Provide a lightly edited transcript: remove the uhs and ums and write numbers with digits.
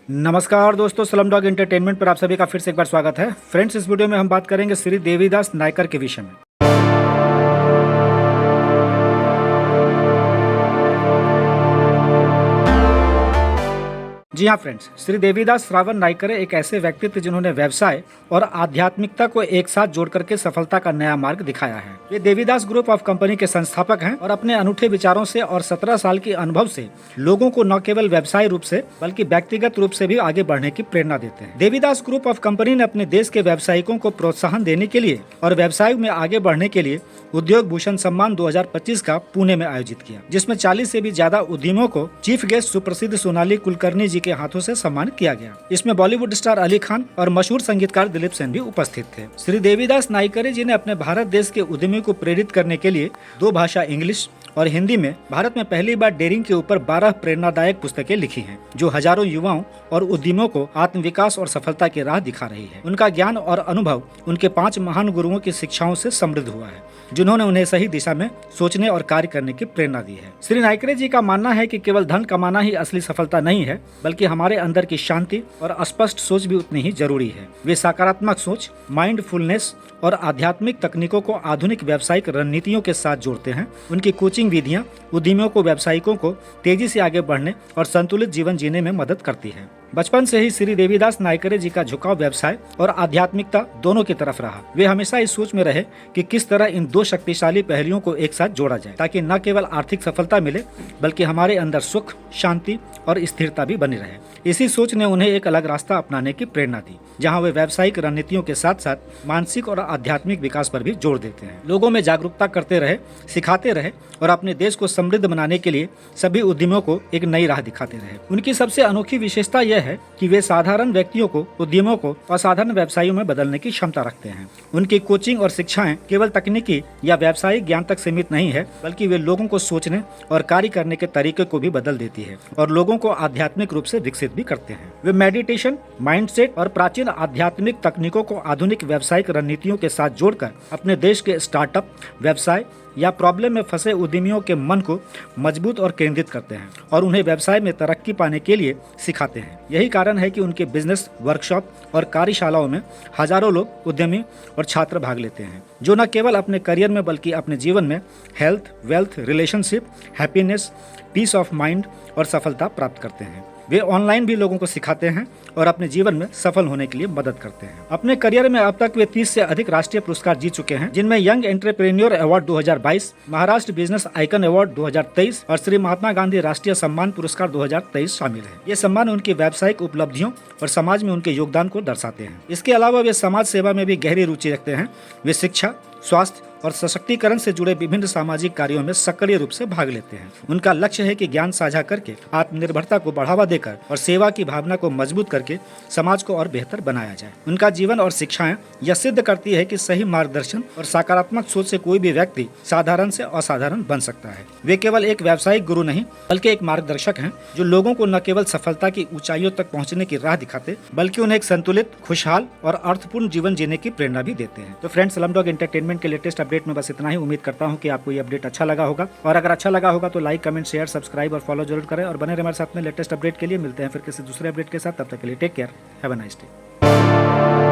नमस्कार दोस्तों, slum dog entertainment पर आप सभी का फिर से एक बार स्वागत है। फ्रेंड्स, इस वीडियो में हम बात करेंगे श्री देवीदास नायकर के विषय में। जी हाँ फ्रेंड्स, श्री देवीदास श्रावण नायकर एक ऐसे व्यक्तित्व जिन्होंने व्यवसाय और आध्यात्मिकता को एक साथ जोड़ करके सफलता का नया मार्ग दिखाया है। ये देवीदास ग्रुप ऑफ कंपनी के संस्थापक हैं और अपने अनूठे विचारों से और 17 साल के अनुभव से लोगों को न केवल व्यवसाय रूप से बल्कि व्यक्तिगत रूप से भी आगे बढ़ने की प्रेरणा देते हैं। देवीदास ग्रुप ऑफ कंपनी ने अपने देश के व्यावसायिकों को प्रोत्साहन देने के लिए और व्यवसाय में आगे बढ़ने के लिए उद्योग भूषण सम्मान 2025 का पुणे में आयोजित किया, जिसमें 40 से भी ज्यादा उद्यमियों को चीफ गेस्ट सुप्रसिद्ध सोनाली कुलकर्णी जी के हाथों से सम्मानित किया गया। इसमें बॉलीवुड स्टार अली खान और मशहूर संगीतकार दिलीप सेन भी उपस्थित थे। श्री देवीदास नायकर जी ने अपने भारत देश के उद्यमियों को प्रेरित करने के लिए 2 भाषा इंग्लिश और हिंदी में भारत में पहली बार डेयरिंग के ऊपर 12 प्रेरणादायक पुस्तकें लिखी हैं, जो हजारों युवाओं और उद्यमियों को आत्मविकास और सफलता की राह दिखा रही है। उनका ज्ञान और अनुभव उनके 5 महान गुरुओं की शिक्षाओं से समृद्ध हुआ है, जिन्होंने उन्हें सही दिशा में सोचने और कार्य करने की प्रेरणा दी है। श्री नायकर जी का मानना है कि केवल धन कमाना ही असली सफलता नहीं है, बल्कि हमारे अंदर की शांति और स्पष्ट सोच भी उतनी ही जरूरी है। वे सकारात्मक सोच, माइंडफुलनेस और आध्यात्मिक तकनीकों को आधुनिक व्यावसायिक रणनीतियों के साथ जोड़ते हैं। उनकी कोचिंग विधियां उद्यमियों को, व्यावसायिकों को तेजी से आगे बढ़ने और संतुलित जीवन जीने में मदद करती है। बचपन से ही श्री देवीदास नायकर जी का झुकाव व्यवसाय और आध्यात्मिकता दोनों की तरफ रहा। वे हमेशा इस सोच में रहे कि किस तरह इन 2 शक्तिशाली पहलुओं को एक साथ जोड़ा जाए, ताकि न केवल आर्थिक सफलता मिले बल्कि हमारे अंदर सुख, शांति और स्थिरता भी बनी रहे। इसी सोच ने उन्हें एक अलग रास्ता अपनाने की प्रेरणा दी, जहां वे व्यावसायिक रणनीतियों के साथ साथ मानसिक और आध्यात्मिक विकास पर भी जोर देते हैं। लोगों में जागरूकता करते रहे, सिखाते रहे और अपने देश को समृद्ध बनाने के लिए सभी उद्यमियों को एक नई राह दिखाते रहे। उनकी सबसे अनोखी विशेषता यह है कि वे साधारण व्यक्तियों को, उद्यमियों को असाधारण व्यवसायों में बदलने की क्षमता रखते हैं। उनकी कोचिंग और शिक्षाएं केवल तकनीकी या व्यावसायिक ज्ञान तक सीमित नहीं है, बल्कि वे लोगों को सोचने और कार्य करने के तरीके को भी बदल देती है और लोगों को आध्यात्मिक रूप से विकसित भी करते हैं। वे मेडिटेशन, माइंडसेट और प्राचीन आध्यात्मिक तकनीकों को आधुनिक व्यावसायिक रणनीतियों के साथ जोड़कर अपने देश के स्टार्टअप, व्यवसाय या प्रॉब्लम में फंसे उद्यमियों के मन को मजबूत और केंद्रित करते हैं और उन्हें व्यवसाय में तरक्की पाने के लिए सिखाते हैं। यही कारण है कि उनके बिजनेस वर्कशॉप और कार्यशालाओं में हजारों लोग, उद्यमी और छात्र भाग लेते हैं, जो न केवल अपने करियर में बल्कि अपने जीवन में health, wealth, relationship, happiness, peace of mind और सफलता प्राप्त करते हैं। वे ऑनलाइन भी लोगों को सिखाते हैं और अपने जीवन में सफल होने के लिए मदद करते हैं। अपने करियर में अब तक वे 30 से अधिक राष्ट्रीय पुरस्कार जीत चुके हैं, जिनमें young entrepreneur award 2022, Maharashtra business icon award 2023 और श्री महात्मा गांधी राष्ट्रीय सम्मान पुरस्कार 2023 शामिल है। ये सम्मान उनकी व्यावसायिक उपलब्धियों और समाज में उनके योगदान को दर्शाते हैं। इसके अलावा वे समाज सेवा में भी गहरी रुचि रखते हैं। वे शिक्षा, स्वास्थ्य और सशक्तिकरण से जुड़े विभिन्न सामाजिक कार्यों में सक्रिय रूप से भाग लेते हैं। उनका लक्ष्य है कि ज्ञान साझा करके आत्मनिर्भरता को बढ़ावा देकर और सेवा की भावना को मजबूत करके समाज को और बेहतर बनाया जाए। उनका जीवन और शिक्षाएं यह सिद्ध करती है कि सही मार्गदर्शन और सकारात्मक सोच से कोई भी व्यक्ति साधारण से असाधारण बन सकता है। वे केवल एक व्यावसायिक गुरु नहीं, बल्कि एक मार्गदर्शक हैं, जो लोगों को न केवल सफलता की ऊंचाइयों तक पहुंचने की राह दिखाते, बल्कि उन्हें एक संतुलित, खुशहाल और अर्थपूर्ण जीवन जीने की प्रेरणा भी देते हैं। तो फ्रेंड्स, स्लम डॉग एंटरटेनमेंट के लेटेस्ट अपडेट में बस इतना ही। उम्मीद करता हूं कि आपको ये अपडेट अच्छा लगा होगा, और अगर अच्छा लगा होगा तो लाइक, कमेंट, शेयर, सब्सक्राइब और फॉलो जरूर करें और बने रहे हमारे साथ में। लेटेस्ट अपडेट के लिए मिलते हैं फिर किसी दूसरे अपडेट के साथ। तब तक के लिए take care, have a nice day.